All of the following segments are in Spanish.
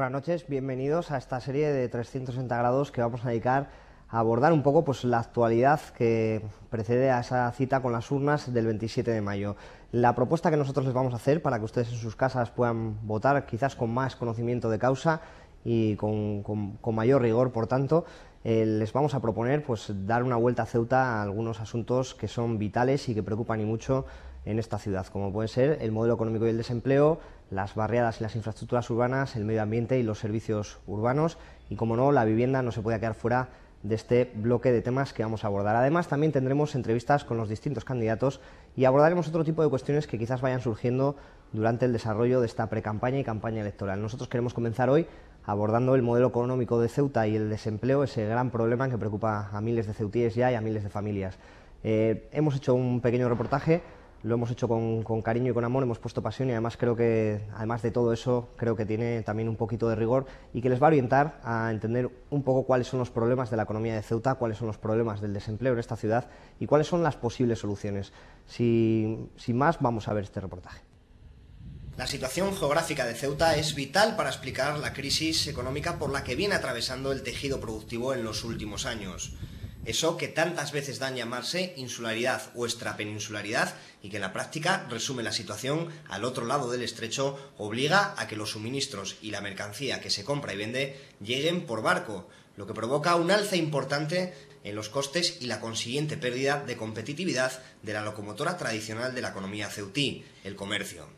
Buenas noches, bienvenidos a esta serie de 360 grados que vamos a dedicar a abordar un poco la actualidad que precede a esa cita con las urnas del 27 de mayo. La propuesta que nosotros les vamos a hacer para que ustedes en sus casas puedan votar quizás con más conocimiento de causa y con mayor rigor, por tanto, les vamos a proponer dar una vuelta a Ceuta a algunos asuntos que son vitales y que preocupan y mucho en esta ciudad, como pueden ser el modelo económico y el desempleo, las barriadas y las infraestructuras urbanas, el medio ambiente y los servicios urbanos y, como no, la vivienda no se puede quedar fuera de este bloque de temas que vamos a abordar. Además, también tendremos entrevistas con los distintos candidatos y abordaremos otro tipo de cuestiones que quizás vayan surgiendo durante el desarrollo de esta precampaña y campaña electoral. Nosotros queremos comenzar hoy abordando el modelo económico de Ceuta y el desempleo, ese gran problema que preocupa a miles de ceutíes ya y a miles de familias. Hemos hecho un pequeño reportaje. Lo hemos hecho con cariño y con amor, hemos puesto pasión y además creo que, además de todo eso, creo que tiene también un poquito de rigor y que les va a orientar a entender un poco cuáles son los problemas de la economía de Ceuta, cuáles son los problemas del desempleo en esta ciudad y cuáles son las posibles soluciones. Sin más, vamos a ver este reportaje. La situación geográfica de Ceuta es vital para explicar la crisis económica por la que viene atravesando el tejido productivo en los últimos años. Eso que tantas veces dan llamarse insularidad o extrapeninsularidad y que en la práctica resume la situación al otro lado del estrecho, obliga a que los suministros y la mercancía que se compra y vende lleguen por barco, lo que provoca un alza importante en los costes y la consiguiente pérdida de competitividad de la locomotora tradicional de la economía ceutí, el comercio.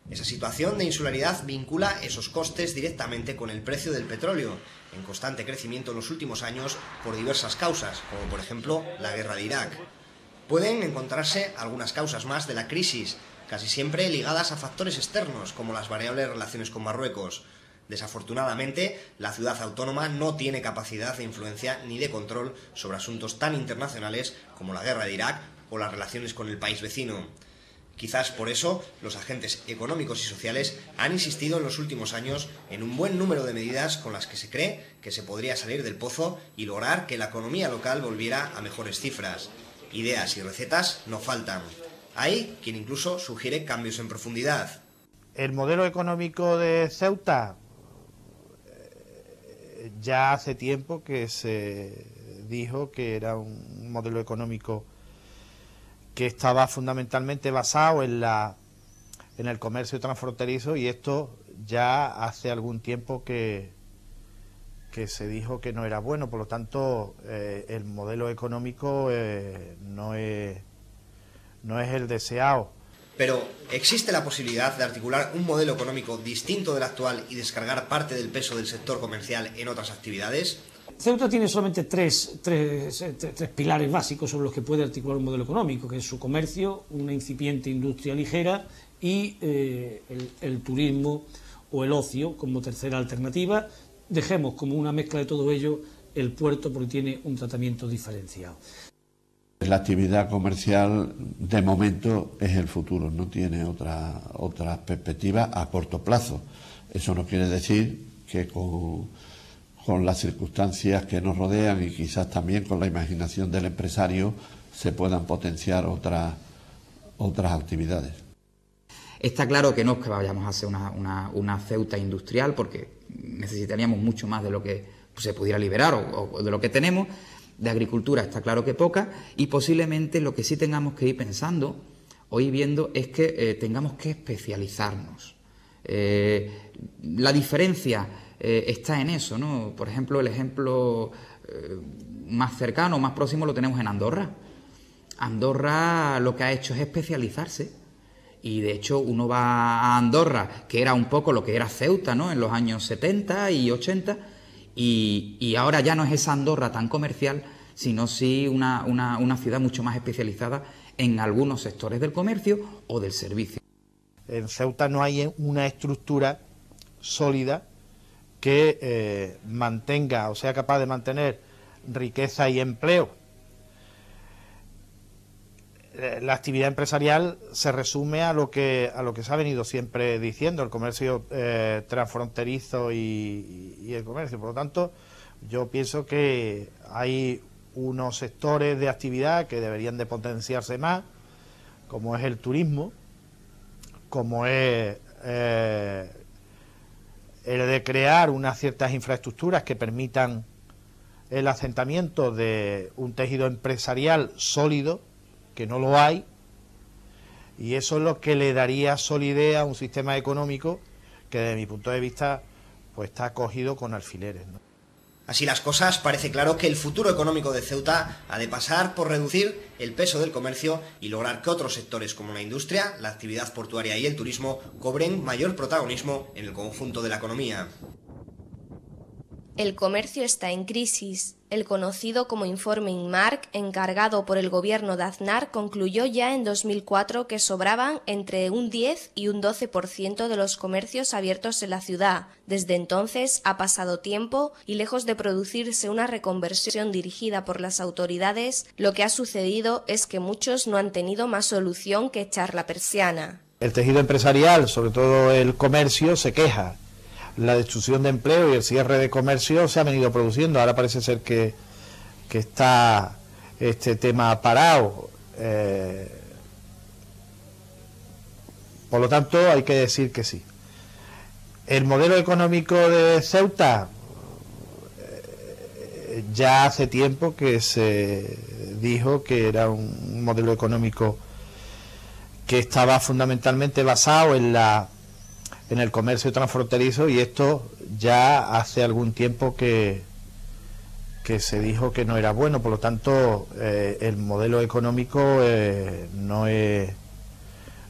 Esa situación de insularidad vincula esos costes directamente con el precio del petróleo, en constante crecimiento en los últimos años por diversas causas, como por ejemplo la guerra de Irak. Pueden encontrarse algunas causas más de la crisis, casi siempre ligadas a factores externos, como las variables relaciones con Marruecos. Desafortunadamente, la ciudad autónoma no tiene capacidad de influencia ni de control sobre asuntos tan internacionales como la guerra de Irak o las relaciones con el país vecino. Quizás por eso los agentes económicos y sociales han insistido en los últimos años en un buen número de medidas con las que se cree que se podría salir del pozo y lograr que la economía local volviera a mejores cifras. Ideas y recetas no faltan. Hay quien incluso sugiere cambios en profundidad. El modelo económico de Ceuta, ya hace tiempo que se dijo que era un modelo económico que estaba fundamentalmente basado en el comercio transfronterizo, y esto ya hace algún tiempo que se dijo que no era bueno. Por lo tanto, el modelo económico no es el deseado. Pero, ¿existe la posibilidad de articular un modelo económico distinto del actual y descargar parte del peso del sector comercial en otras actividades? Ceuta tiene solamente tres pilares básicos sobre los que puede articular un modelo económico, que es su comercio, una incipiente industria ligera y el turismo o el ocio como tercera alternativa. Dejemos como una mezcla de todo ello el puerto, porque tiene un tratamiento diferenciado. La actividad comercial de momento es el futuro, no tiene otra perspectiva a corto plazo. Eso no quiere decir que con las circunstancias que nos rodean y quizás también con la imaginación del empresario se puedan potenciar otras actividades. Está claro que no es que vayamos a hacer una Ceuta industrial, porque necesitaríamos mucho más de lo que se pudiera liberar o de lo que tenemos. De agricultura está claro que poca, y posiblemente lo que sí tengamos que ir pensando o ir viendo es que tengamos que especializarnos. La diferencia está en eso, ¿no? Por ejemplo, el ejemplo más cercano, más próximo, lo tenemos en Andorra. Andorra lo que ha hecho es especializarse, y de hecho uno va a Andorra, que era un poco lo que era Ceuta, ¿no?, en los años 70 y 80, y ahora ya no es esa Andorra tan comercial, sino sí una ciudad mucho más especializada en algunos sectores del comercio o del servicio. En Ceuta no hay una estructura sólida que mantenga o sea capaz de mantener riqueza y empleo. La actividad empresarial se resume a lo que se ha venido siempre diciendo, el comercio transfronterizo y el comercio. Por lo tanto, yo pienso que hay unos sectores de actividad que deberían de potenciarse más, como es el turismo, como es el de crear unas ciertas infraestructuras que permitan el asentamiento de un tejido empresarial sólido, que no lo hay, y eso es lo que le daría solidez a un sistema económico que desde mi punto de vista pues está cogido con alfileres, ¿no? Así las cosas, parece claro que el futuro económico de Ceuta ha de pasar por reducir el peso del comercio y lograr que otros sectores como la industria, la actividad portuaria y el turismo cobren mayor protagonismo en el conjunto de la economía. El comercio está en crisis. El conocido como Informe INMARC, encargado por el gobierno de Aznar, concluyó ya en 2004 que sobraban entre un 10 y un 12% de los comercios abiertos en la ciudad. Desde entonces ha pasado tiempo y lejos de producirse una reconversión dirigida por las autoridades, lo que ha sucedido es que muchos no han tenido más solución que echar la persiana. El tejido empresarial, sobre todo el comercio, se queja. La destrucción de empleo y el cierre de comercio se ha venido produciendo. Ahora parece ser que está este tema parado. Por lo tanto, hay que decir que sí. El modelo económico de Ceuta, ya hace tiempo que se dijo que era un modelo económico que estaba fundamentalmente basado en el comercio transfronterizo, y esto ya hace algún tiempo que se dijo que no era bueno. Por lo tanto, el modelo económico no es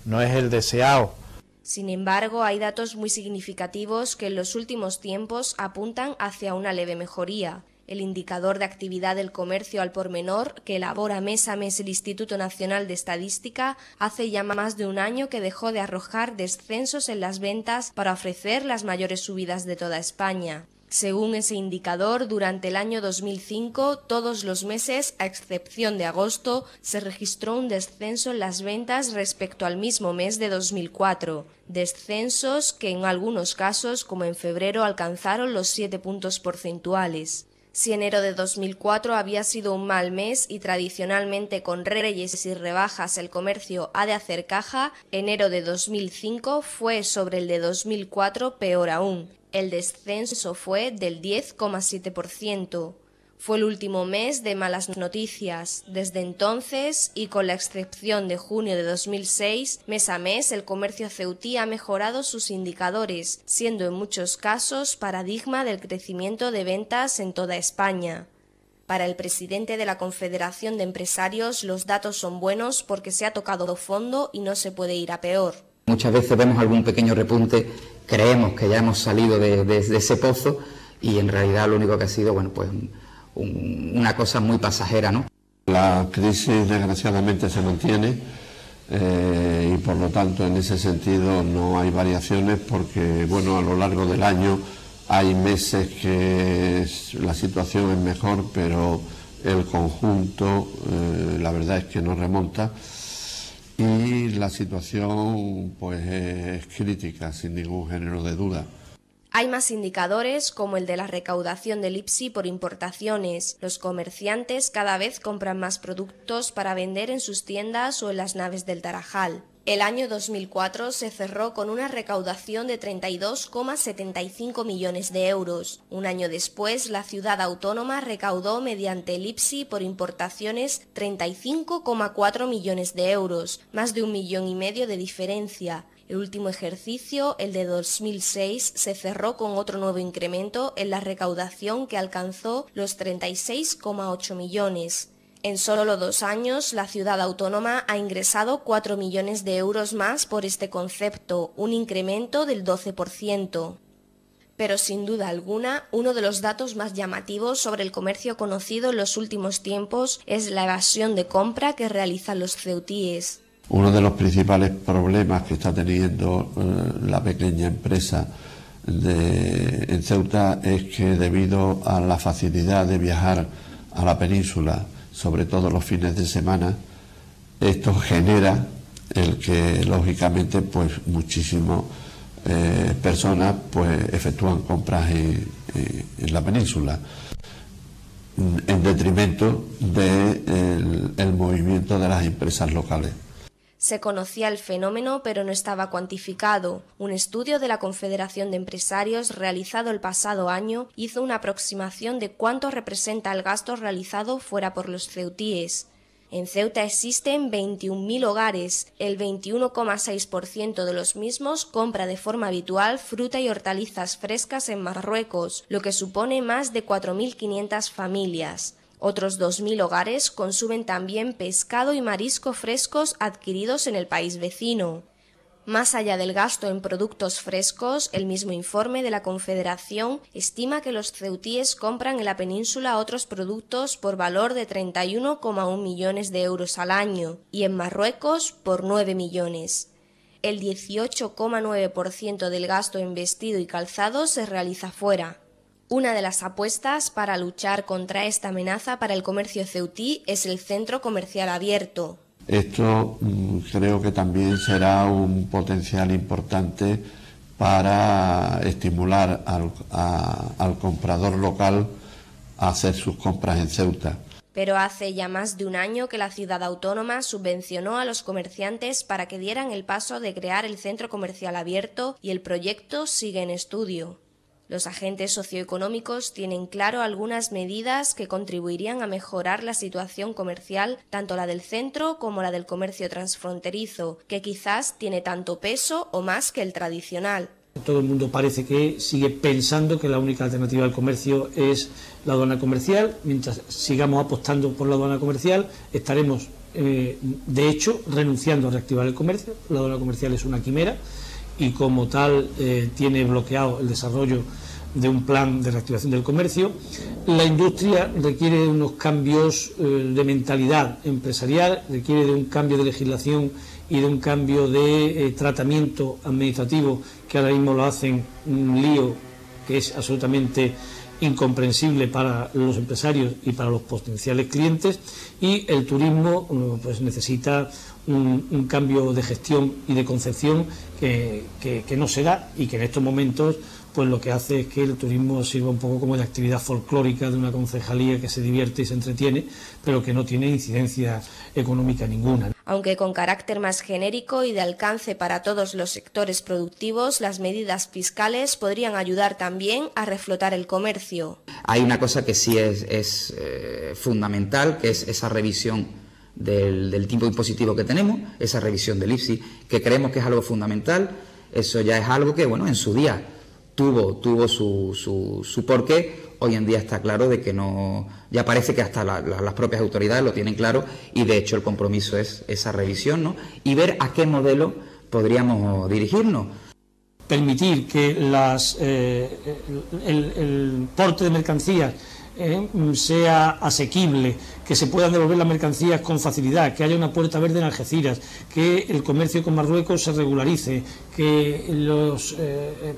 el deseado. Sin embargo, hay datos muy significativos que en los últimos tiempos apuntan hacia una leve mejoría. El indicador de actividad del comercio al por menor, que elabora mes a mes el Instituto Nacional de Estadística, hace ya más de un año que dejó de arrojar descensos en las ventas para ofrecer las mayores subidas de toda España. Según ese indicador, durante el año 2005, todos los meses, a excepción de agosto, se registró un descenso en las ventas respecto al mismo mes de 2004. Descensos que en algunos casos, como en febrero, alcanzaron los 7 puntos porcentuales. Si enero de 2004 había sido un mal mes y tradicionalmente con reyes y rebajas el comercio ha de hacer caja, enero de 2005 fue sobre el de 2004 peor aún. El descenso fue del 10,7%. Fue el último mes de malas noticias. Desde entonces, y con la excepción de junio de 2006, mes a mes el comercio ceutí ha mejorado sus indicadores, siendo en muchos casos paradigma del crecimiento de ventas en toda España. Para el presidente de la Confederación de Empresarios, los datos son buenos porque se ha tocado fondo y no se puede ir a peor. Muchas veces vemos algún pequeño repunte, creemos que ya hemos salido de ese pozo y en realidad lo único que ha sido, bueno, pues una cosa muy pasajera, ¿no? La crisis desgraciadamente se mantiene y por lo tanto en ese sentido no hay variaciones porque, bueno, a lo largo del año hay meses que la situación es mejor, pero el conjunto la verdad es que no remonta y la situación pues es crítica sin ningún género de duda. Hay más indicadores como el de la recaudación del IPSI por importaciones. Los comerciantes cada vez compran más productos para vender en sus tiendas o en las naves del Tarajal. El año 2004 se cerró con una recaudación de 32,75 millones de euros. Un año después, la ciudad autónoma recaudó mediante el IPSI por importaciones 35,4 millones de euros, más de 1,5 millones de diferencia. El último ejercicio, el de 2006, se cerró con otro nuevo incremento en la recaudación que alcanzó los 36,8 millones. En solo 2 años, la ciudad autónoma ha ingresado 4 millones de euros más por este concepto, un incremento del 12%. Pero sin duda alguna, uno de los datos más llamativos sobre el comercio conocido en los últimos tiempos es la evasión de compra que realizan los ceutíes. Uno de los principales problemas que está teniendo la pequeña empresa en Ceuta es que debido a la facilidad de viajar a la península, sobre todo los fines de semana, esto genera el que lógicamente pues muchísimas personas pues efectúan compras en la península en detrimento del movimiento de las empresas locales. Se conocía el fenómeno, pero no estaba cuantificado. Un estudio de la Confederación de Empresarios realizado el pasado año hizo una aproximación de cuánto representa el gasto realizado fuera por los ceutíes. En Ceuta existen 21.000 hogares, el 21,6% de los mismos compra de forma habitual fruta y hortalizas frescas en Marruecos, lo que supone más de 4.500 familias. Otros 2.000 hogares consumen también pescado y marisco frescos adquiridos en el país vecino. Más allá del gasto en productos frescos, el mismo informe de la Confederación estima que los ceutíes compran en la península otros productos por valor de 31,1 millones de euros al año y en Marruecos por 9 millones. El 18,9% del gasto en vestido y calzado se realiza fuera. Una de las apuestas para luchar contra esta amenaza para el comercio ceutí es el centro comercial abierto. Esto creo que también será un potencial importante para estimular al comprador local a hacer sus compras en Ceuta. Pero hace ya más de un año que la ciudad autónoma subvencionó a los comerciantes para que dieran el paso de crear el centro comercial abierto y el proyecto sigue en estudio. Los agentes socioeconómicos tienen claro algunas medidas que contribuirían a mejorar la situación comercial, tanto la del centro como la del comercio transfronterizo, que quizás tiene tanto peso o más que el tradicional. Todo el mundo parece que sigue pensando que la única alternativa al comercio es la aduana comercial. Mientras sigamos apostando por la aduana comercial, estaremos, de hecho, renunciando a reactivar el comercio. La aduana comercial es una quimera y como tal tiene bloqueado el desarrollo de un plan de reactivación del comercio. La industria requiere de unos cambios de mentalidad empresarial, requiere de un cambio de legislación y de un cambio de tratamiento administrativo que ahora mismo lo hacen un lío que es absolutamente incomprensible para los empresarios y para los potenciales clientes, y el turismo pues necesita un cambio de gestión y de concepción que no se da, y que en estos momentos pues lo que hace es que el turismo sirva un poco como de actividad folclórica de una concejalía que se divierte y se entretiene, pero que no tiene incidencia económica ninguna. Aunque con carácter más genérico y de alcance para todos los sectores productivos, las medidas fiscales podrían ayudar también a reflotar el comercio. Hay una cosa que sí es fundamental, que es esa revisión del tipo impositivo que tenemos, esa revisión del IPSI, que creemos que es algo fundamental. Eso ya es algo que, bueno, en su día tuvo su porqué. Hoy en día está claro de que no, ya parece que hasta las propias autoridades lo tienen claro, y de hecho el compromiso es esa revisión, ¿no? Y ver a qué modelo podríamos dirigirnos. Permitir que el porte de mercancías sea asequible, que se puedan devolver las mercancías con facilidad, que haya una puerta verde en Algeciras, que el comercio con Marruecos se regularice, que los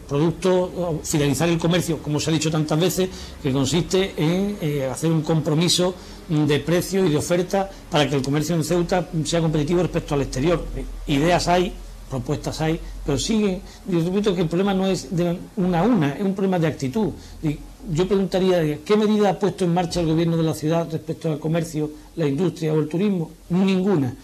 productos, finalizar el comercio, como se ha dicho tantas veces, que consiste en hacer un compromiso de precio y de oferta para que el comercio en Ceuta sea competitivo respecto al exterior. Ideas hay, propuestas hay, pero sigue. Yo repito que el problema no es de una a una, es un problema de actitud. Y yo preguntaría, ¿qué medida ha puesto en marcha el gobierno de la ciudad respecto al comercio, la industria o el turismo? Ninguna.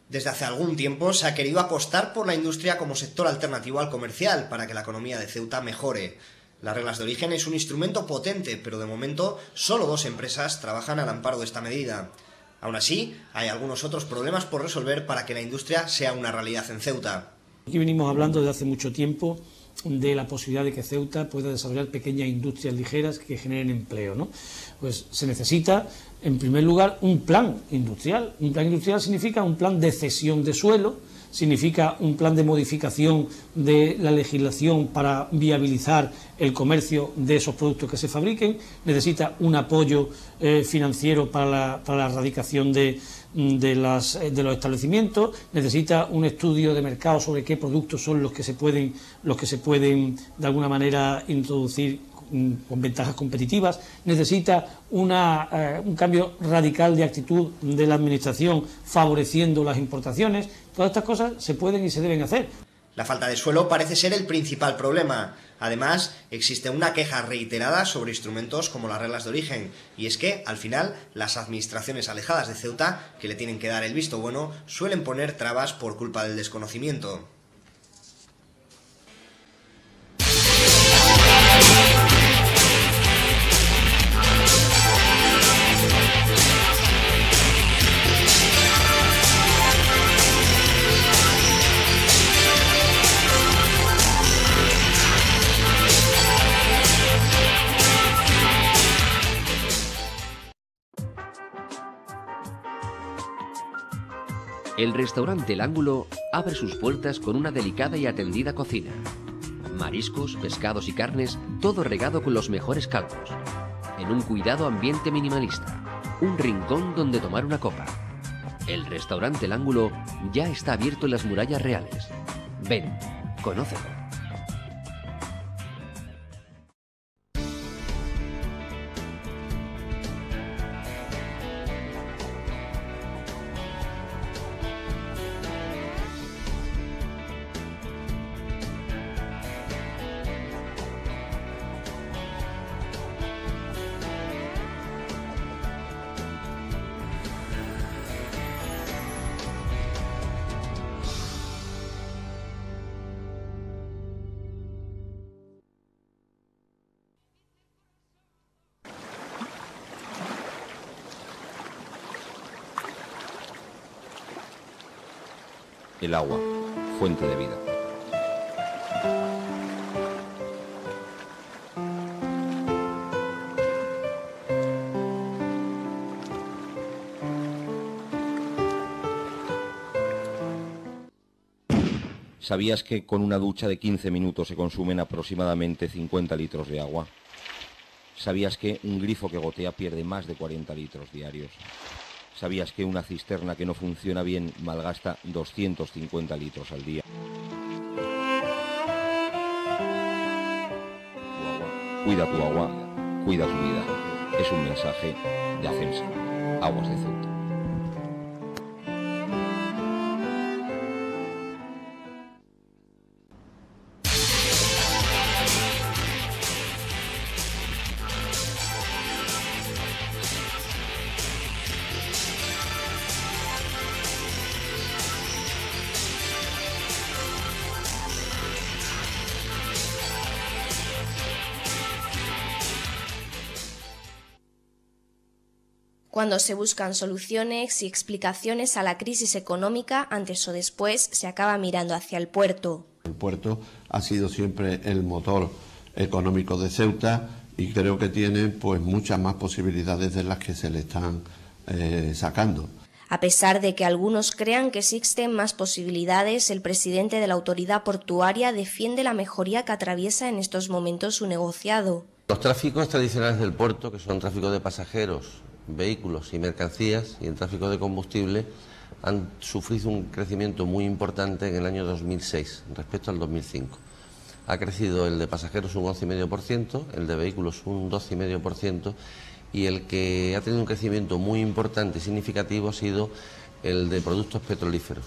Desde hace algún tiempo se ha querido apostar por la industria como sector alternativo al comercial para que la economía de Ceuta mejore. Las reglas de origen es un instrumento potente, pero de momento solo 2 empresas trabajan al amparo de esta medida. Aún así, hay algunos otros problemas por resolver para que la industria sea una realidad en Ceuta. Aquí venimos hablando desde hace mucho tiempo de la posibilidad de que Ceuta pueda desarrollar pequeñas industrias ligeras que generen empleo, ¿no? Pues se necesita, en primer lugar, un plan industrial. Un plan industrial significa un plan de cesión de suelo, significa un plan de modificación de la legislación para viabilizar el comercio de esos productos que se fabriquen, necesita un apoyo financiero para la erradicación de los establecimientos, necesita un estudio de mercado sobre qué productos son los que se pueden de alguna manera introducir con ventajas competitivas, necesita un cambio radical de actitud de la administración favoreciendo las importaciones. Todas estas cosas se pueden y se deben hacer. La falta de suelo parece ser el principal problema. Además, existe una queja reiterada sobre instrumentos como las reglas de origen, y es que, al final, las administraciones alejadas de Ceuta, que le tienen que dar el visto bueno, suelen poner trabas por culpa del desconocimiento. El restaurante El Ángulo abre sus puertas con una delicada y atendida cocina. Mariscos, pescados y carnes, todo regado con los mejores caldos. En un cuidado ambiente minimalista. Un rincón donde tomar una copa. El restaurante El Ángulo ya está abierto en las murallas reales. Ven, conócelo. El agua, fuente de vida. ¿Sabías que con una ducha de 15 minutos se consumen aproximadamente 50 litros de agua? ¿Sabías que un grifo que gotea pierde más de 40 litros diarios? ¿Sabías que una cisterna que no funciona bien malgasta 250 litros al día? Cuida tu agua, cuida tu vida. Es un mensaje de ACEMSA, Aguas de Ceuta. Cuando se buscan soluciones y explicaciones a la crisis económica, antes o después se acaba mirando hacia el puerto. El puerto ha sido siempre el motor económico de Ceuta y creo que tiene pues muchas más posibilidades de las que se le están sacando. A pesar de que algunos crean que existen más posibilidades, el presidente de la autoridad portuaria defiende la mejoría que atraviesa en estos momentos su negociado. Los tráficos tradicionales del puerto, que son tráfico de pasajeros, vehículos y mercancías, y el tráfico de combustible, han sufrido un crecimiento muy importante en el año 2006 respecto al 2005. Ha crecido el de pasajeros un 11,5%, el de vehículos un 12,5%, y el que ha tenido un crecimiento muy importante y significativo ha sido el de productos petrolíferos.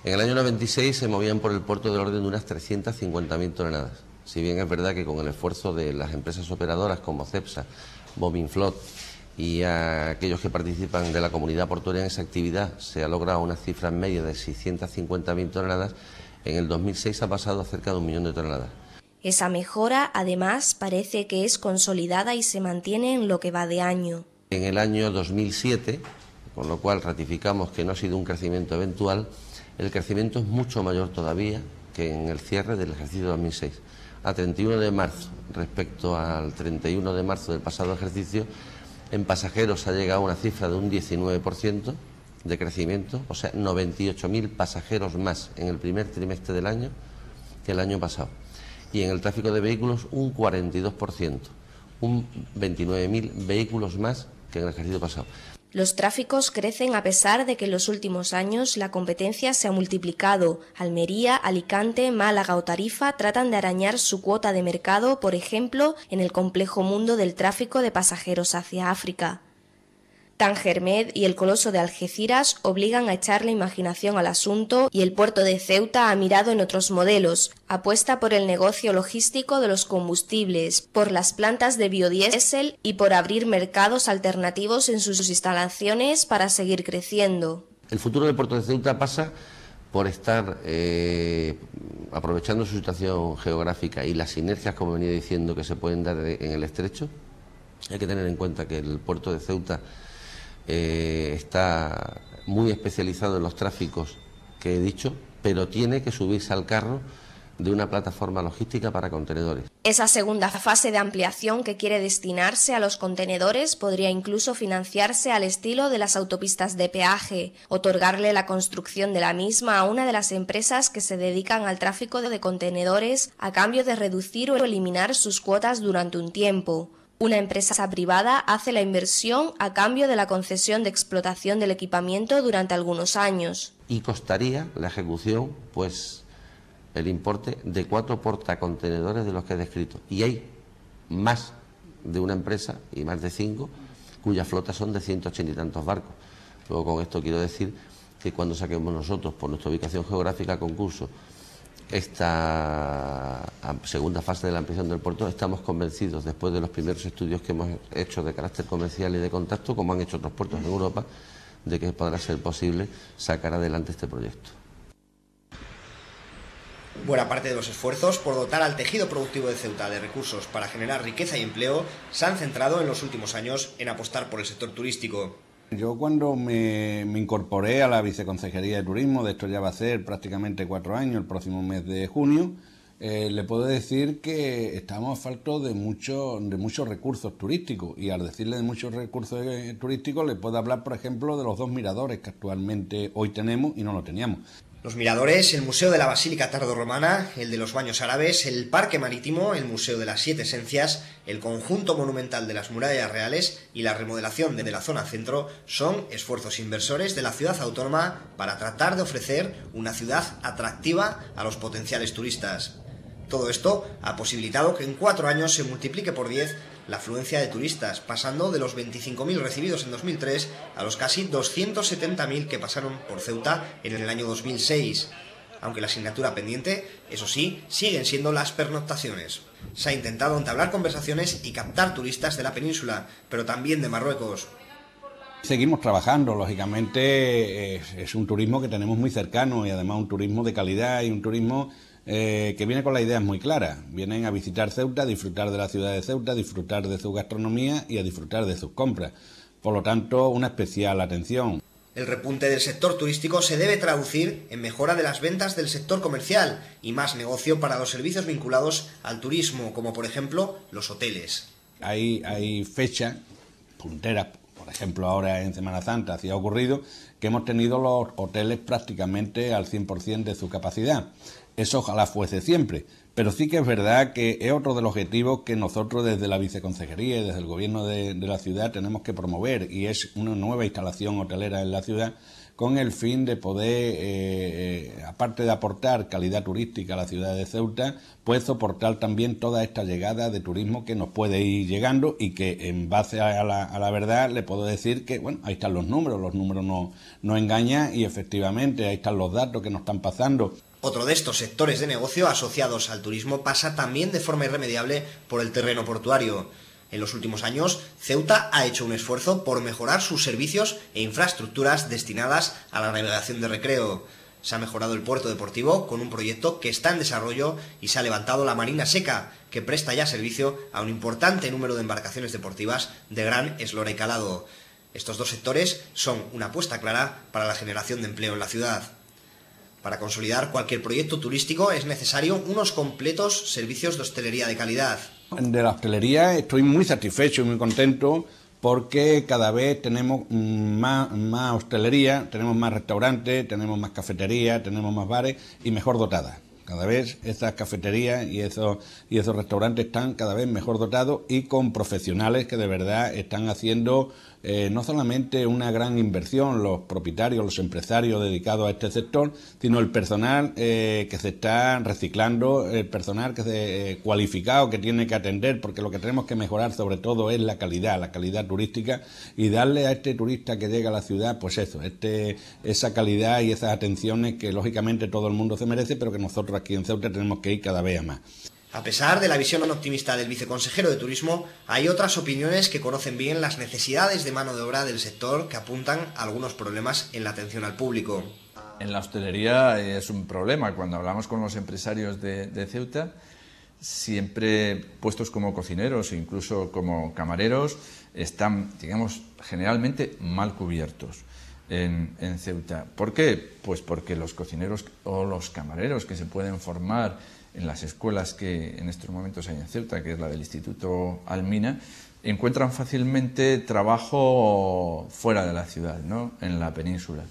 En el año 96 se movían por el puerto del orden de unas 350.000 toneladas. Si bien es verdad que con el esfuerzo de las empresas operadoras como Cepsa, Bovinflot y a aquellos que participan de la comunidad portuaria en esa actividad se ha logrado una cifra media de 650.000 toneladas, en el 2006 ha pasado a cerca de 1 millón de toneladas. Esa mejora, además, parece que es consolidada y se mantiene en lo que va de año. En el año 2007, con lo cual ratificamos que no ha sido un crecimiento eventual, el crecimiento es mucho mayor todavía que en el cierre del ejercicio 2006. A 31 de marzo, respecto al 31 de marzo del pasado ejercicio, en pasajeros ha llegado a una cifra de un 19% de crecimiento, o sea, 98.000 pasajeros más en el primer trimestre del año que el año pasado. Y en el tráfico de vehículos un 42%, un 29.000 vehículos más que en el ejercicio pasado. Los tráficos crecen a pesar de que en los últimos años la competencia se ha multiplicado. Almería, Alicante, Málaga o Tarifa tratan de arañar su cuota de mercado, por ejemplo, en el complejo mundo del tráfico de pasajeros hacia África. Tangermed y el Coloso de Algeciras obligan a echar la imaginación al asunto y el puerto de Ceuta ha mirado en otros modelos. Apuesta por el negocio logístico de los combustibles, por las plantas de biodiesel y por abrir mercados alternativos en sus instalaciones para seguir creciendo. El futuro del puerto de Ceuta pasa por estar aprovechando su situación geográfica y las sinergias, como venía diciendo, que se pueden dar en el estrecho. Hay que tener en cuenta que el puerto de Ceuta está muy especializado en los tráficos que he dicho, pero tiene que subirse al carro de una plataforma logística para contenedores. Esa segunda fase de ampliación que quiere destinarse a los contenedores podría incluso financiarse al estilo de las autopistas de peaje, otorgarle la construcción de la misma a una de las empresas que se dedican al tráfico de contenedores a cambio de reducir o eliminar sus cuotas durante un tiempo. Una empresa privada hace la inversión a cambio de la concesión de explotación del equipamiento durante algunos años. Y costaría la ejecución, pues, el importe de 4 portacontenedores de los que he descrito. Y hay más de una empresa, y más de 5, cuya flota son de 180 y tantos barcos. Luego, con esto quiero decir que cuando saquemos nosotros, por nuestra ubicación geográfica, a concurso, esta segunda fase de la ampliación del puerto, estamos convencidos, después de los primeros estudios que hemos hecho de carácter comercial y de contacto, como han hecho otros puertos en Europa, de que podrá ser posible sacar adelante este proyecto. Buena parte de los esfuerzos por dotar al tejido productivo de Ceuta de recursos para generar riqueza y empleo se han centrado en los últimos años en apostar por el sector turístico. Yo cuando me incorporé a la Viceconsejería de Turismo, de esto ya va a ser prácticamente 4 años, el próximo mes de junio, le puedo decir que estamos a falta de muchos recursos turísticos, y al decirle de muchos recursos turísticos le puedo hablar, por ejemplo, de los 2 miradores que actualmente hoy tenemos y no lo teníamos. Los miradores, el Museo de la Basílica Tardorromana, el de los Baños Árabes, el Parque Marítimo, el Museo de las 7 Esencias, el conjunto monumental de las Murallas Reales y la remodelación de la zona centro son esfuerzos inversores de la ciudad autónoma para tratar de ofrecer una ciudad atractiva a los potenciales turistas. Todo esto ha posibilitado que en 4 años se multiplique por 10 la afluencia de turistas, pasando de los 25.000 recibidos en 2003 a los casi 270.000 que pasaron por Ceuta en el año 2006. Aunque la asignatura pendiente, eso sí, siguen siendo las pernoctaciones. Se ha intentado entablar conversaciones y captar turistas de la península, pero también de Marruecos. Seguimos trabajando, lógicamente es un turismo que tenemos muy cercano y además un turismo de calidad y un turismo que viene con las ideas muy claras. Vienen a visitar Ceuta, a disfrutar de la ciudad de Ceuta, a disfrutar de su gastronomía y a disfrutar de sus compras. Por lo tanto, una especial atención. El repunte del sector turístico se debe traducir en mejora de las ventas del sector comercial y más negocio para los servicios vinculados al turismo, como por ejemplo los hoteles. Hay fechas punteras, por ejemplo ahora en Semana Santa así ha ocurrido, que hemos tenido los hoteles prácticamente al 100% de su capacidad. Eso ojalá fuese siempre, pero sí que es verdad que es otro de los objetivos que nosotros desde la Viceconsejería y desde el Gobierno de la ciudad tenemos que promover, y es una nueva instalación hotelera en la ciudad con el fin de poder, aparte de aportar calidad turística a la ciudad de Ceuta, pues soportar también toda esta llegada de turismo que nos puede ir llegando y que en base a la verdad le puedo decir que, bueno, ahí están los números no engañan y efectivamente ahí están los datos que nos están pasando. Otro de estos sectores de negocio asociados al turismo pasa también de forma irremediable por el terreno portuario. En los últimos años, Ceuta ha hecho un esfuerzo por mejorar sus servicios e infraestructuras destinadas a la navegación de recreo. Se ha mejorado el puerto deportivo con un proyecto que está en desarrollo y se ha levantado la Marina Seca, que presta ya servicio a un importante número de embarcaciones deportivas de gran eslora y calado. Estos dos sectores son una apuesta clara para la generación de empleo en la ciudad. Para consolidar cualquier proyecto turístico es necesario unos completos servicios de hostelería de calidad. De la hostelería estoy muy satisfecho y muy contento porque cada vez tenemos más hostelería, tenemos más restaurantes, tenemos más cafeterías, tenemos más bares y mejor dotadas. Cada vez esas cafeterías y esos restaurantes están cada vez mejor dotados y con profesionales que de verdad están haciendo no solamente una gran inversión, los propietarios, los empresarios dedicados a este sector, sino el personal que se está reciclando, el personal que se cualificado que tiene que atender, porque lo que tenemos que mejorar sobre todo es la calidad turística, y darle a este turista que llega a la ciudad, pues eso, esa calidad y esas atenciones que lógicamente todo el mundo se merece, pero que nosotros aquí en Ceuta tenemos que ir cada vez a más. A pesar de la visión optimista del viceconsejero de Turismo, hay otras opiniones que conocen bien las necesidades de mano de obra del sector que apuntan a algunos problemas en la atención al público. En la hostelería es un problema. Cuando hablamos con los empresarios de Ceuta, siempre puestos como cocineros e incluso como camareros están, digamos, generalmente mal cubiertos en Ceuta. ¿Por qué? Pues porque los cocineros o los camareros que se pueden formar en las escuelas que en estos momentos hay en Ceuta, que es la del Instituto Almina, encuentran fácilmente trabajo fuera de la ciudad, ¿no? En la península.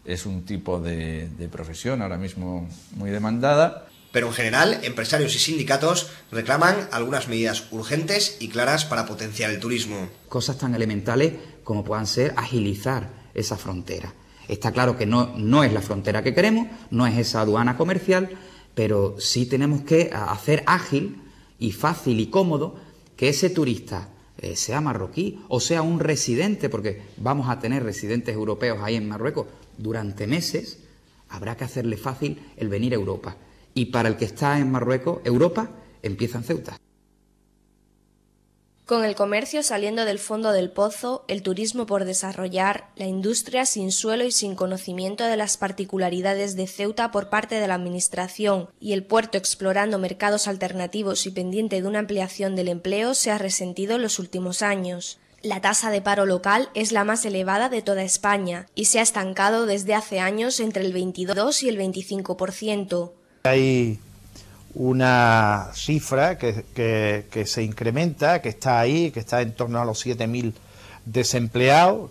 Es un tipo de profesión ahora mismo muy demandada. Pero en general, empresarios y sindicatos reclaman algunas medidas urgentes y claras para potenciar el turismo. Cosas tan elementales como puedan ser agilizar esa frontera. Está claro que no es la frontera que queremos, no es esa aduana comercial, pero sí tenemos que hacer ágil y fácil y cómodo que ese turista, sea marroquí o sea un residente, porque vamos a tener residentes europeos ahí en Marruecos durante meses, habrá que hacerle fácil el venir a Europa. Y para el que está en Marruecos, Europa empieza en Ceuta. Con el comercio saliendo del fondo del pozo, el turismo por desarrollar, la industria sin suelo y sin conocimiento de las particularidades de Ceuta por parte de la Administración y el puerto explorando mercados alternativos y pendiente de una ampliación del empleo se ha resentido en los últimos años. La tasa de paro local es la más elevada de toda España y se ha estancado desde hace años entre el 22 y el 25%. Hay una cifra que se incrementa, que está ahí, que está en torno a los 7.000 desempleados,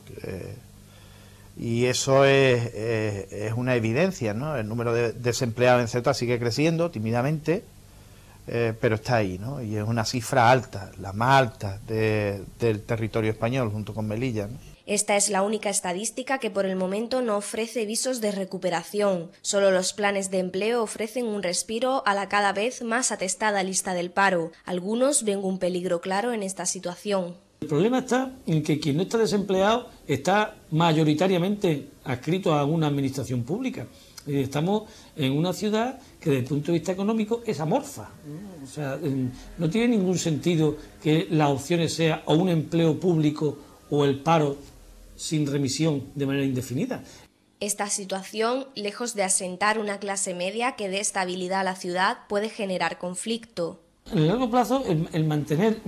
y eso es una evidencia, ¿no? El número de desempleados en Ceuta sigue creciendo tímidamente, pero está ahí, ¿no? Y es una cifra alta, la más alta del territorio español, junto con Melilla, ¿no? Esta es la única estadística que por el momento no ofrece visos de recuperación. Solo los planes de empleo ofrecen un respiro a la cada vez más atestada lista del paro. Algunos ven un peligro claro en esta situación. El problema está en que quien no está desempleado está mayoritariamente adscrito a alguna administración pública. Estamos en una ciudad que desde el punto de vista económico es amorfa, ¿no? O sea, no tiene ningún sentido que las opciones sean o un empleo público o el paro sin remisión de manera indefinida. Esta situación, lejos de asentar una clase media que dé estabilidad a la ciudad, puede generar conflicto. En el largo plazo, el mantener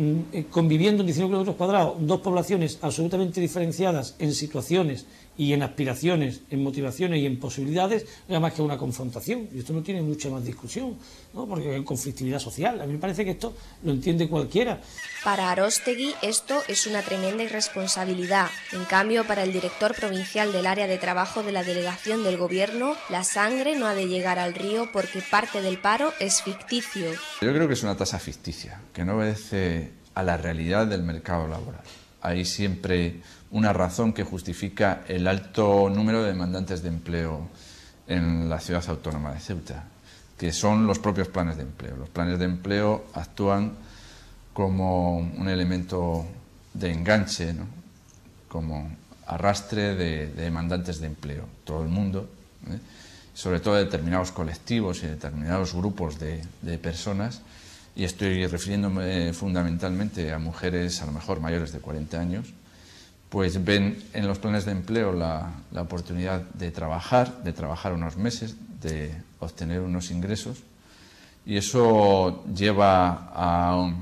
conviviendo en 19 kilómetros cuadrados dos poblaciones absolutamente diferenciadas en situaciones y en aspiraciones, en motivaciones y en posibilidades, no es más que una confrontación. Y esto no tiene mucha más discusión, ¿no? Porque hay conflictividad social. A mí me parece que esto lo entiende cualquiera. Para Aróstegui esto es una tremenda irresponsabilidad. En cambio, para el director provincial del área de trabajo de la delegación del Gobierno, la sangre no ha de llegar al río porque parte del paro es ficticio. Yo creo que es una tasa ficticia, que no obedece a la realidad del mercado laboral. Hay siempre una razón que justifica el alto número de demandantes de empleo en la ciudad autónoma de Ceuta, que son los propios planes de empleo. Los planes de empleo actúan como un elemento de enganche, ¿no? Como arrastre de demandantes de empleo. Todo el mundo, sobre todo determinados colectivos y determinados grupos de personas, y estoy refiriéndome fundamentalmente a mujeres a lo mejor mayores de 40 años, pues ven en los planes de empleo la oportunidad de trabajar unos meses, de obtener unos ingresos, y eso lleva a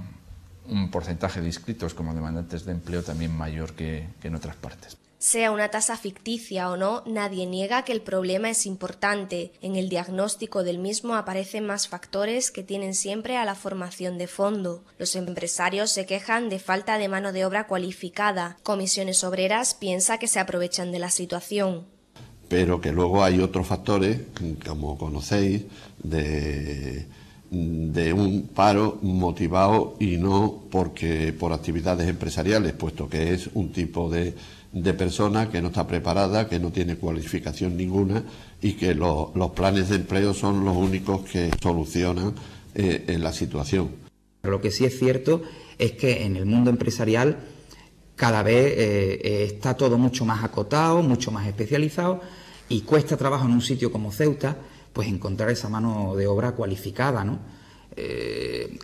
un porcentaje de inscritos como demandantes de empleo también mayor que en otras partes. Sea una tasa ficticia o no, nadie niega que el problema es importante. En el diagnóstico del mismo aparecen más factores que tienen siempre a la formación de fondo. Los empresarios se quejan de falta de mano de obra cualificada. Comisiones Obreras piensa que se aprovechan de la situación. Pero que luego hay otros factores, como conocéis, de un paro motivado y no por actividades empresariales, puesto que es un tipo de persona que no está preparada, que no tiene cualificación ninguna y que los planes de empleo son los únicos que solucionan en la situación. Lo que sí es cierto es que en el mundo empresarial cada vez está todo mucho más acotado, mucho más especializado y cuesta trabajo en un sitio como Ceuta pues encontrar esa mano de obra cualificada, ¿no?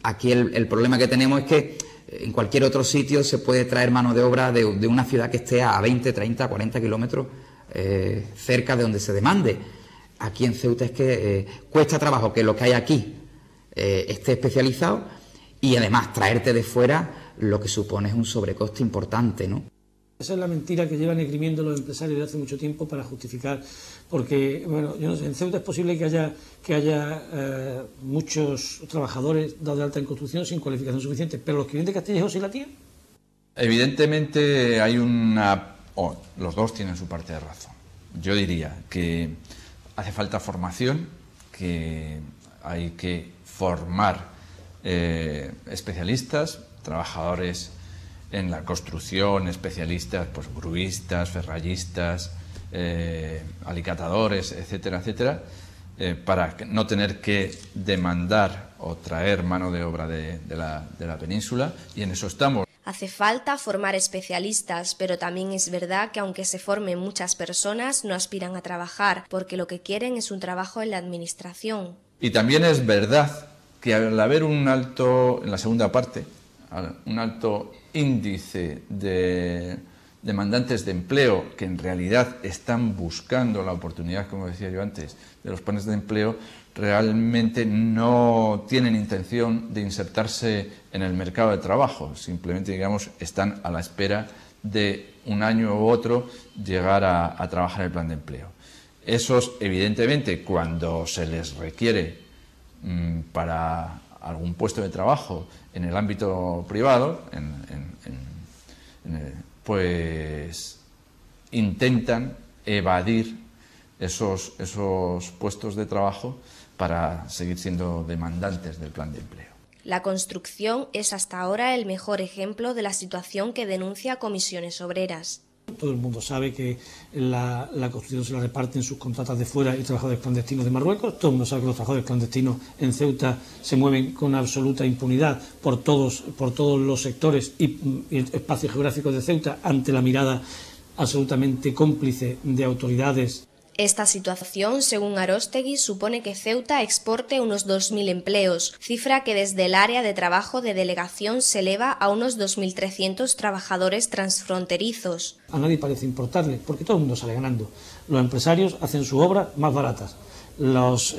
Aquí el problema que tenemos es que en cualquier otro sitio se puede traer mano de obra de una ciudad que esté a 20, 30, 40 kilómetros cerca de donde se demande. Aquí en Ceuta es que cuesta trabajo que lo que hay aquí esté especializado y además traerte de fuera lo que supone es un sobrecoste importante, ¿no? Esa es la mentira que llevan esgrimiendo los empresarios de hace mucho tiempo para justificar, porque, bueno, yo no sé, en Ceuta es posible que haya muchos trabajadores dados de alta en construcción sin cualificación suficiente, pero los que vienen de Castillejo sí la tienen. Evidentemente hay los dos tienen su parte de razón. Yo diría que hace falta formación, que hay que formar especialistas, trabajadores en la construcción, especialistas, pues gruistas, ferrallistas, alicatadores, etcétera, etcétera, para no tener que demandar o traer mano de obra de la península, y en eso estamos. Hace falta formar especialistas, pero también es verdad que aunque se formen muchas personas, no aspiran a trabajar, porque lo que quieren es un trabajo en la administración. Y también es verdad que al haber un alto, en la segunda parte, un alto índice de demandantes de empleo que en realidad están buscando la oportunidad, como decía yo antes, de los planes de empleo, realmente no tienen intención de insertarse en el mercado de trabajo, simplemente, digamos, están a la espera de un año u otro llegar a trabajar en el plan de empleo. Esos, evidentemente, cuando se les requiere para algún puesto de trabajo en el ámbito privado, pues intentan evadir esos puestos de trabajo para seguir siendo demandantes del plan de empleo. La construcción es hasta ahora el mejor ejemplo de la situación que denuncia Comisiones Obreras. Todo el mundo sabe que la construcción se la reparten sus contratas de fuera y trabajadores clandestinos de Marruecos. Todo el mundo sabe que los trabajadores clandestinos en Ceuta se mueven con absoluta impunidad por todos los sectores y espacios geográficos de Ceuta ante la mirada absolutamente cómplice de autoridades. Esta situación, según Aróstegui, supone que Ceuta exporte unos 2.000 empleos, cifra que desde el área de trabajo de delegación se eleva a unos 2.300 trabajadores transfronterizos. A nadie parece importarle, porque todo el mundo sale ganando. Los empresarios hacen sus obras más baratas. Los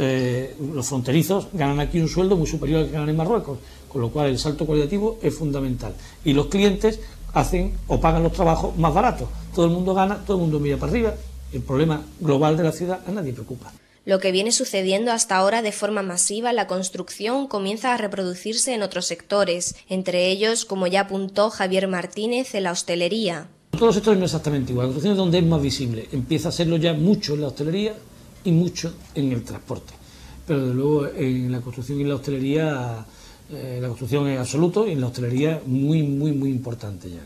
fronterizos ganan aquí un sueldo muy superior al que ganan en Marruecos, con lo cual el salto cualitativo es fundamental. Y los clientes hacen o pagan los trabajos más baratos. Todo el mundo gana, todo el mundo mira para arriba. El problema global de la ciudad a nadie preocupa. Lo que viene sucediendo hasta ahora de forma masiva en la construcción comienza a reproducirse en otros sectores, entre ellos, como ya apuntó Javier Martínez, en la hostelería. En todos los sectores no es exactamente igual. La construcción es donde es más visible. Empieza a serlo ya mucho en la hostelería y mucho en el transporte. Pero desde luego en la construcción y en la hostelería, la construcción es absoluto y en la hostelería muy importante ya.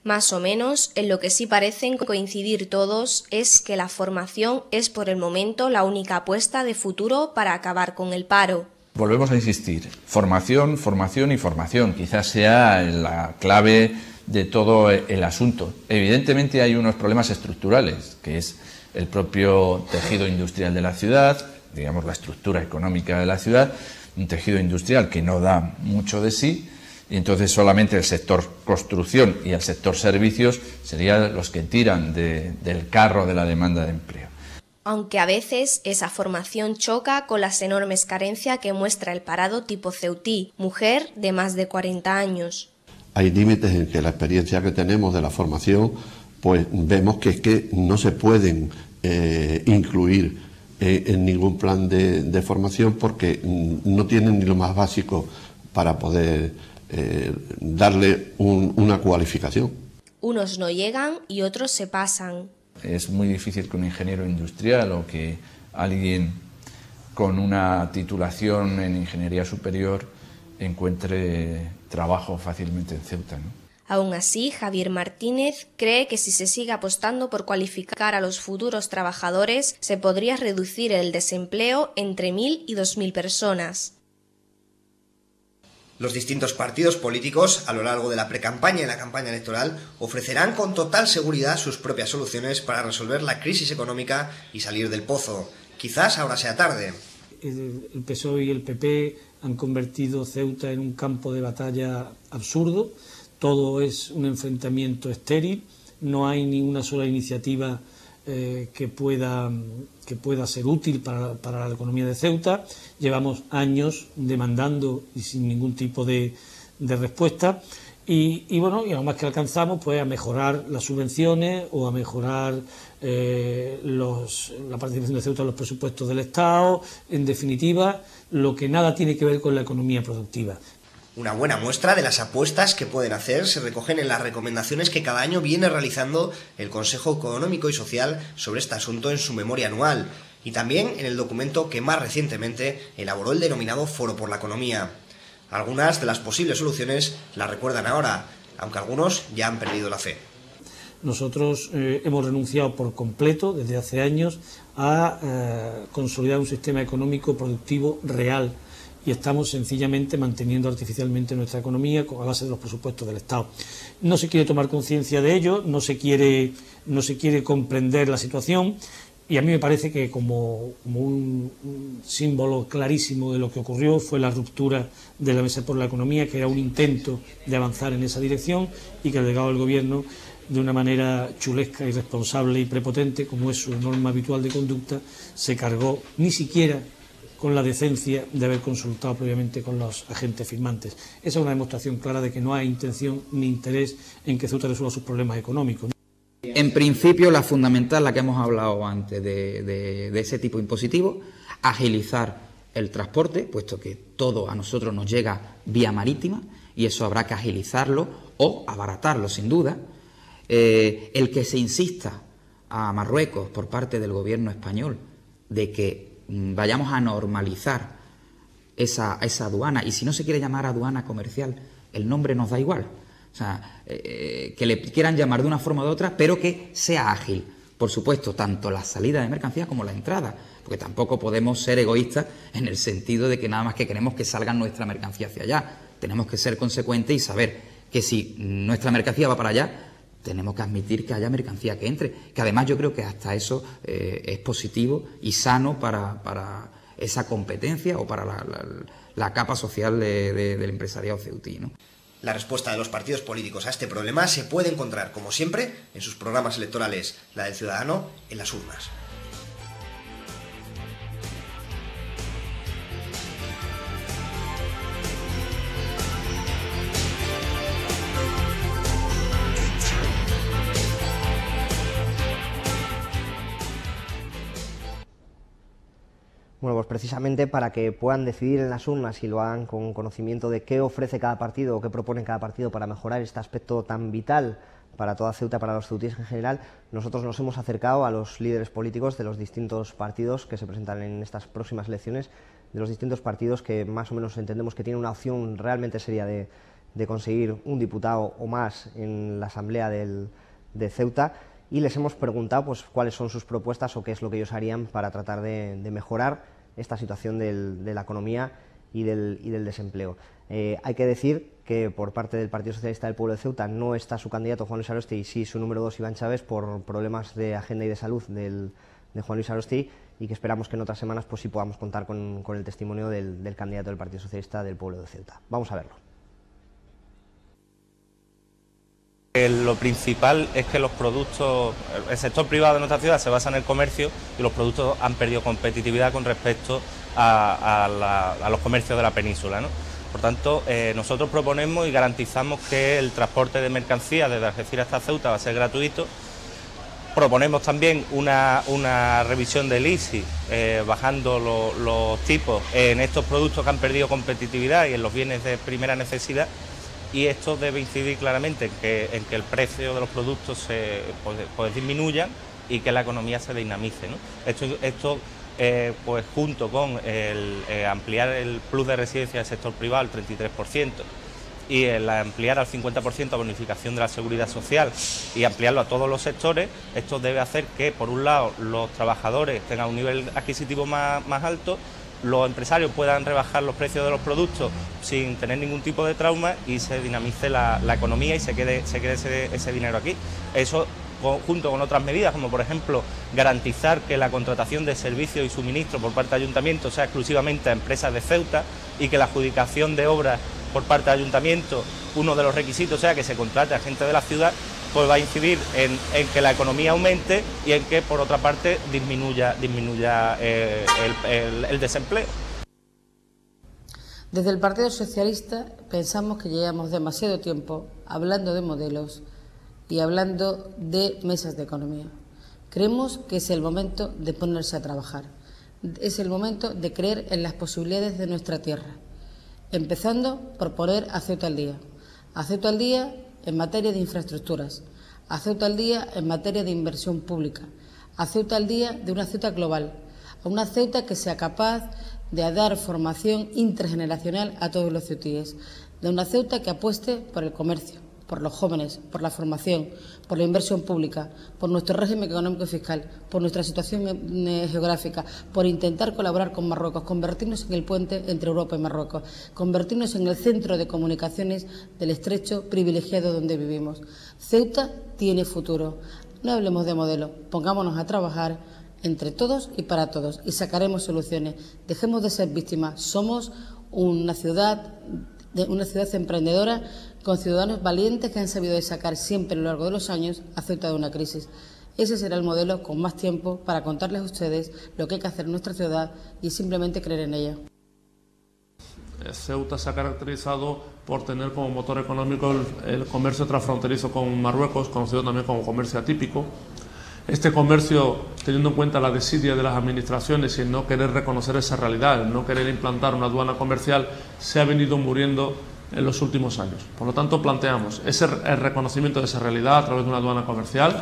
Más o menos, en lo que sí parecen coincidir todos es que la formación es por el momento la única apuesta de futuro para acabar con el paro. Volvemos a insistir, formación, formación y formación, quizás sea la clave de todo el asunto. Evidentemente hay unos problemas estructurales, que es el propio tejido industrial de la ciudad, digamos la estructura económica de la ciudad, un tejido industrial que no da mucho de sí, y entonces solamente el sector construcción y el sector servicios serían los que tiran del carro de la demanda de empleo. Aunque a veces esa formación choca con las enormes carencias que muestra el parado tipo ceutí, mujer de más de 40 años. Hay límites en que la experiencia que tenemos de la formación, pues vemos que es que no se pueden incluir en ningún plan de formación porque no tienen ni lo más básico para poder darle una cualificación. Unos no llegan y otros se pasan. Es muy difícil que un ingeniero industrial o que alguien con una titulación en ingeniería superior encuentre trabajo fácilmente en Ceuta, ¿no? Aún así, Javier Martínez cree que si se sigue apostando por cualificar a los futuros trabajadores, se podría reducir el desempleo entre 1.000 y 2.000 personas. Los distintos partidos políticos, a lo largo de la precampaña y la campaña electoral, ofrecerán con total seguridad sus propias soluciones para resolver la crisis económica y salir del pozo. Quizás ahora sea tarde. El PSOE y el PP han convertido Ceuta en un campo de batalla absurdo. Todo es un enfrentamiento estéril, no hay ni una sola iniciativa que pueda ser útil para la economía de Ceuta. Llevamos años demandando y sin ningún tipo de respuesta. Y bueno, y lo más que alcanzamos pues a mejorar las subvenciones o a mejorar la participación de Ceuta en los presupuestos del Estado. En definitiva, lo que nada tiene que ver con la economía productiva. Una buena muestra de las apuestas que pueden hacer se recogen en las recomendaciones que cada año viene realizando el Consejo Económico y Social sobre este asunto en su memoria anual y también en el documento que más recientemente elaboró el denominado Foro por la Economía. Algunas de las posibles soluciones las recuerdan ahora, aunque algunos ya han perdido la fe. Nosotros hemos renunciado por completo desde hace años a consolidar un sistema económico productivo real y estamos sencillamente manteniendo artificialmente nuestra economía a base de los presupuestos del Estado. No se quiere tomar conciencia de ello, no se quiere comprender la situación y a mí me parece que como un símbolo clarísimo de lo que ocurrió fue la ruptura de la Mesa por la Economía, que era un intento de avanzar en esa dirección y que el delegado del Gobierno, de una manera chulesca, irresponsable y prepotente, como es su norma habitual de conducta, se cargó ni siquiera con la decencia de haber consultado previamente con los agentes firmantes. Esa es una demostración clara de que no hay intención ni interés en que Ceuta resuelva sus problemas económicos. En principio, la fundamental, la que hemos hablado antes de ese tipo impositivo, agilizar el transporte, puesto que todo a nosotros nos llega vía marítima y eso habrá que agilizarlo o abaratarlo, sin duda. El que se insista a Marruecos por parte del gobierno español de que vayamos a normalizar esa aduana, y si no se quiere llamar aduana comercial, el nombre nos da igual. O sea, que le quieran llamar de una forma o de otra, pero que sea ágil. Por supuesto, tanto la salida de mercancías como la entrada, porque tampoco podemos ser egoístas en el sentido de que nada más que queremos que salga nuestra mercancía hacia allá. Tenemos que ser consecuentes y saber que si nuestra mercancía va para allá, tenemos que admitir que haya mercancía que entre, que además yo creo que hasta eso es positivo y sano para esa competencia o para la capa social del empresariado ceutí, ¿no? La respuesta de los partidos políticos a este problema se puede encontrar, como siempre, en sus programas electorales, la del ciudadano en las urnas. Bueno, pues precisamente para que puedan decidir en las urnas y lo hagan con conocimiento de qué ofrece cada partido o qué propone cada partido para mejorar este aspecto tan vital para toda Ceuta, para los ceutíes en general, nosotros nos hemos acercado a los líderes políticos de los distintos partidos que se presentan en estas próximas elecciones, de los distintos partidos que más o menos entendemos que tienen una opción realmente seria de conseguir un diputado o más en la asamblea de Ceuta, y les hemos preguntado pues cuáles son sus propuestas o qué es lo que ellos harían para tratar de mejorar esta situación de la economía y del desempleo. Hay que decir que por parte del Partido Socialista del Pueblo de Ceuta no está su candidato Juan Luis Arosti y sí su número 2 Iván Chávez por problemas de agenda y de salud de Juan Luis Arosti, y que esperamos que en otras semanas pues sí podamos contar con el testimonio del candidato del Partido Socialista del Pueblo de Ceuta. Vamos a verlo. Lo principal es que los productos, el sector privado de nuestra ciudad se basa en el comercio y los productos han perdido competitividad con respecto a los comercios de la península, ¿no? Por tanto, nosotros proponemos y garantizamos que el transporte de mercancías desde Algeciras hasta Ceuta va a ser gratuito. Proponemos también una revisión del ISI, bajando los tipos en estos productos que han perdido competitividad y en los bienes de primera necesidad. Y esto debe incidir claramente en que el precio de los productos pues disminuya y que la economía se dinamice, ¿no? Esto pues junto con ampliar el plus de residencia del sector privado al 33%, y el ampliar al 50% la bonificación de la seguridad social y ampliarlo a todos los sectores, esto debe hacer que, por un lado, los trabajadores tengan un nivel adquisitivo más alto, los empresarios puedan rebajar los precios de los productos sin tener ningún tipo de trauma y se dinamice la economía y se quede ese dinero aquí. Eso, junto con otras medidas, como por ejemplo garantizar que la contratación de servicios y suministros por parte del ayuntamiento sea exclusivamente a empresas de Ceuta y que la adjudicación de obras por parte del ayuntamiento, uno de los requisitos sea que se contrate a gente de la ciudad, pues va a incidir en que la economía aumente y en que, por otra parte, disminuya el desempleo. Desde el Partido Socialista pensamos que llevamos demasiado tiempo hablando de modelos y hablando de mesas de economía. Creemos que es el momento de ponerse a trabajar, es el momento de creer en las posibilidades de nuestra tierra, empezando por poner a Ceuta al día en materia de infraestructuras, a Ceuta al día en materia de inversión pública, a Ceuta al día de una Ceuta global, a una Ceuta que sea capaz de dar formación intergeneracional a todos los ceutíes, de una Ceuta que apueste por el comercio, por los jóvenes, por la formación, por la inversión pública, por nuestro régimen económico y fiscal, por nuestra situación geográfica, por intentar colaborar con Marruecos, convertirnos en el puente entre Europa y Marruecos, convertirnos en el centro de comunicaciones del estrecho privilegiado donde vivimos. Ceuta tiene futuro. No hablemos de modelo, pongámonos a trabajar entre todos y para todos y sacaremos soluciones. Dejemos de ser víctimas. Somos una ciudad emprendedora con ciudadanos valientes que han sabido sacar siempre a lo largo de los años a Ceuta de una crisis. Ese será el modelo con más tiempo para contarles a ustedes lo que hay que hacer en nuestra ciudad y simplemente creer en ella. Ceuta se ha caracterizado por tener como motor económico el comercio transfronterizo con Marruecos, conocido también como comercio atípico. Este comercio, teniendo en cuenta la desidia de las administraciones y el no querer reconocer esa realidad, el no querer implantar una aduana comercial, se ha venido muriendo en los últimos años. Por lo tanto, planteamos el reconocimiento de esa realidad a través de una aduana comercial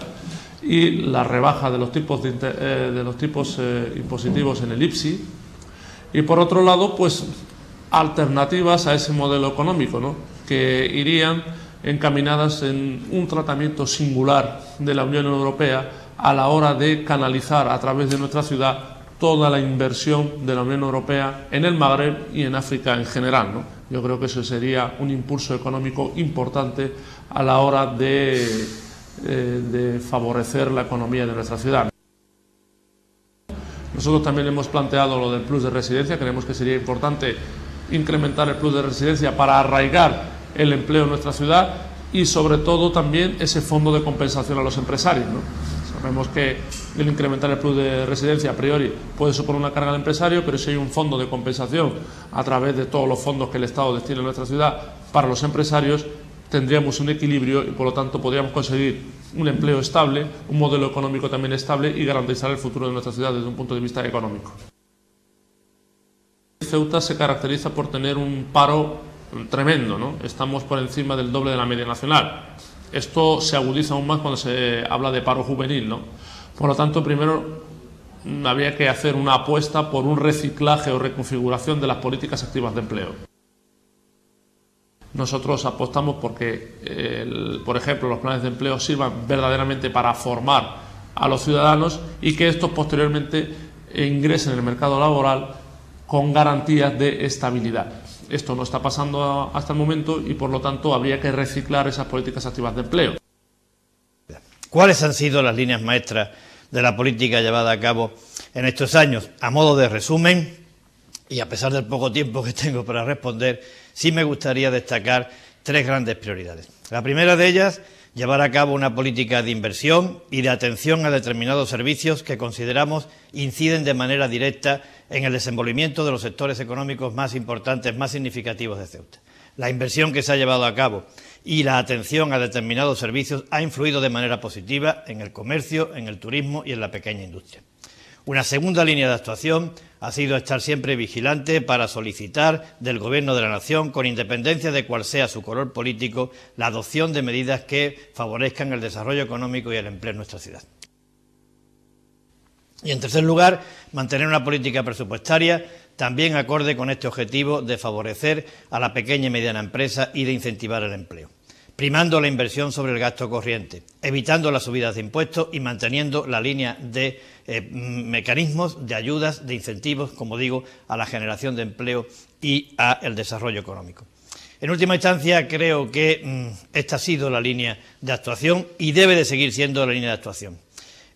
y la rebaja de los tipos, impositivos en el IPSI. Y por otro lado, pues alternativas a ese modelo económico, ¿no?, que irían encaminadas en un tratamiento singular de la Unión Europea a la hora de canalizar a través de nuestra ciudad toda la inversión de la Unión Europea en el Magreb y en África en general, ¿no? Yo creo que eso sería un impulso económico importante a la hora de favorecer la economía de nuestra ciudad. Nosotros también hemos planteado lo del plus de residencia. Creemos que sería importante incrementar el plus de residencia para arraigar el empleo en nuestra ciudad y sobre todo también ese fondo de compensación a los empresarios, ¿no? Sabemos que el incrementar el plus de residencia a priori puede suponer una carga al empresario, pero si hay un fondo de compensación a través de todos los fondos que el Estado destina a nuestra ciudad para los empresarios, tendríamos un equilibrio y por lo tanto podríamos conseguir un empleo estable, un modelo económico también estable y garantizar el futuro de nuestra ciudad desde un punto de vista económico. Ceuta se caracteriza por tener un paro tremendo, ¿no? Estamos por encima del doble de la media nacional. Esto se agudiza aún más cuando se habla de paro juvenil, ¿no? Por lo tanto, primero habría que hacer una apuesta por un reciclaje o reconfiguración de las políticas activas de empleo. Nosotros apostamos porque, por ejemplo, los planes de empleo sirvan verdaderamente para formar a los ciudadanos y que estos posteriormente ingresen en el mercado laboral con garantías de estabilidad. Esto no está pasando hasta el momento y, por lo tanto, habría que reciclar esas políticas activas de empleo. ¿Cuáles han sido las líneas maestras de la política llevada a cabo en estos años? A modo de resumen, y a pesar del poco tiempo que tengo para responder, sí me gustaría destacar tres grandes prioridades. La primera de ellas, llevar a cabo una política de inversión y de atención a determinados servicios que consideramos inciden de manera directa en el desenvolvimiento de los sectores económicos más importantes, más significativos de Ceuta. La inversión que se ha llevado a cabo y la atención a determinados servicios ha influido de manera positiva en el comercio, en el turismo y en la pequeña industria. Una segunda línea de actuación ha sido estar siempre vigilante para solicitar del Gobierno de la Nación, con independencia de cuál sea su color político, la adopción de medidas que favorezcan el desarrollo económico y el empleo en nuestra ciudad. Y en tercer lugar, mantener una política presupuestaria también acorde con este objetivo de favorecer a la pequeña y mediana empresa y de incentivar el empleo, primando la inversión sobre el gasto corriente, evitando las subidas de impuestos y manteniendo la línea de mecanismos de ayudas, de incentivos, como digo, a la generación de empleo y al desarrollo económico. En última instancia, creo que esta ha sido la línea de actuación y debe de seguir siendo la línea de actuación.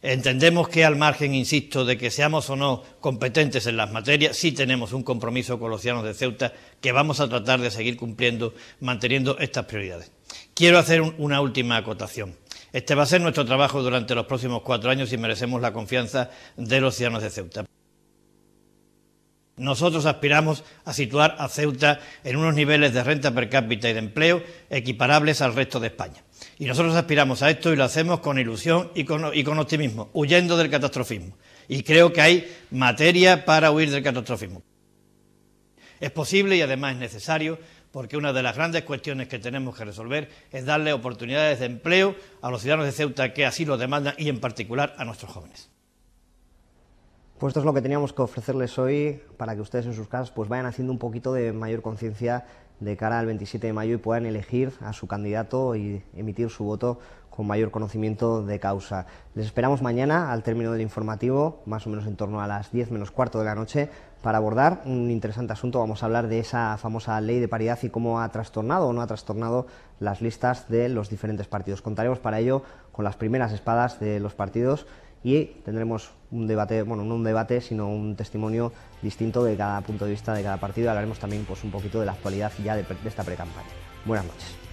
Entendemos que, al margen, insisto, de que seamos o no competentes en las materias, sí tenemos un compromiso con los ciudadanos de Ceuta que vamos a tratar de seguir cumpliendo, manteniendo estas prioridades. Quiero hacer una última acotación. Este va a ser nuestro trabajo durante los próximos 4 años y merecemos la confianza de los ciudadanos de Ceuta. Nosotros aspiramos a situar a Ceuta en unos niveles de renta per cápita y de empleo equiparables al resto de España. Y nosotros aspiramos a esto y lo hacemos con ilusión y con optimismo, huyendo del catastrofismo. Y creo que hay materia para huir del catastrofismo. Es posible y además es necesario, porque una de las grandes cuestiones que tenemos que resolver es darle oportunidades de empleo a los ciudadanos de Ceuta que así lo demandan y en particular a nuestros jóvenes. Pues esto es lo que teníamos que ofrecerles hoy para que ustedes en sus casas pues vayan haciendo un poquito de mayor conciencia de cara al 27 de mayo y puedan elegir a su candidato y emitir su voto con mayor conocimiento de causa. Les esperamos mañana al término del informativo, más o menos en torno a las 10 menos cuarto de la noche, para abordar un interesante asunto. Vamos a hablar de esa famosa ley de paridad y cómo ha trastornado o no ha trastornado las listas de los diferentes partidos. Contaremos para ello con las primeras espadas de los partidos y tendremos un debate, bueno, no un debate, sino un testimonio distinto de cada punto de vista de cada partido. Hablaremos también pues un poquito de la actualidad ya de esta pre-campaña. Buenas noches.